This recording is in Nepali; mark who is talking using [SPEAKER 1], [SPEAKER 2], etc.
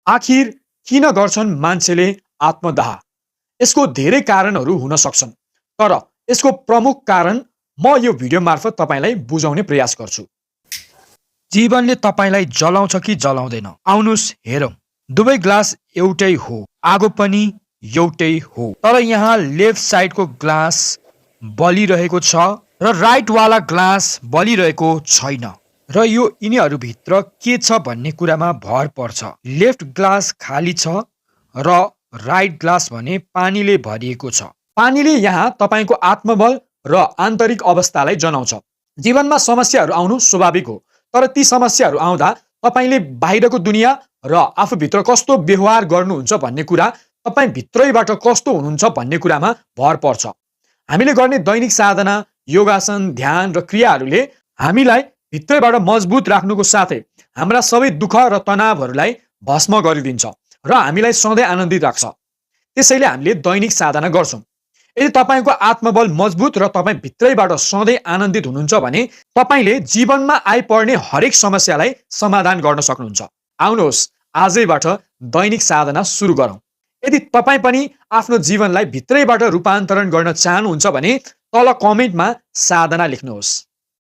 [SPEAKER 1] आखिर किन गर्छन् मान्छेले आत्मदाह? यसको धेरै कारणहरू हुन सक्छन्, तर यसको प्रमुख कारण म यो भिडियो मार्फत तपाईलाई बुझाउने प्रयास गर्छु।
[SPEAKER 2] जीवनले तपाईलाई जलाउँछ कि जलाउँदैन? आउनुस् हेरौँ। दुवै ग्लास एउटै हो, आगो पनि एउटै हो, तर यहाँ लेफ्ट साइडको ग्लास बलिरहेको छ र राइट वाला ग्लास बलिरहेको छैन, र यो यिनीहरूभित्र के छ भन्ने कुरामा भर पर्छ। लेफ्ट ग्लास खाली छ र राइट ग्लास भने पानीले भरिएको छ।
[SPEAKER 1] पानीले यहाँ तपाईको आत्मबल र आन्तरिक अवस्थालाई जनाउँछ। जीवनमा समस्याहरू आउनु स्वाभाविक हो, तर ती समस्याहरू आउँदा तपाईले बाहिरको दुनिया र आफूभित्र कस्तो व्यवहार गर्नुहुन्छ भन्ने कुरा, तपाई भित्रैबाट कस्तो हुनुहुन्छ भन्ने कुरामा भर पर्छ। हामीले गर्ने दैनिक साधना, योगासन, ध्यान र क्रियाहरूले हामीलाई भित्रैबाट मजबुत राख्नुको साथै हाम्रा सबै दुःख र तनावहरूलाई भस्म गरिदिन्छ र हामीलाई सधैँ आनन्दित राख्छ। त्यसैले हामीले दैनिक साधना गर्छौं। यदि तपाईको आत्मबल मजबुत र तपाई भित्रैबाट सधैँ आनन्दित हुनुहुन्छ भने तपाईले जीवनमा आइपर्ने हरेक समस्यालाई समाधान गर्न सक्नुहुन्छ। आउनुहोस् आजैबाट दैनिक साधना सुरु गरौँ। यदि तपाई पनि आफ्नो जीवनलाई भित्रैबाट रूपान्तरण गर्न चाहनुहुन्छ भने तल कमेन्टमा साधना लेख्नुहोस्।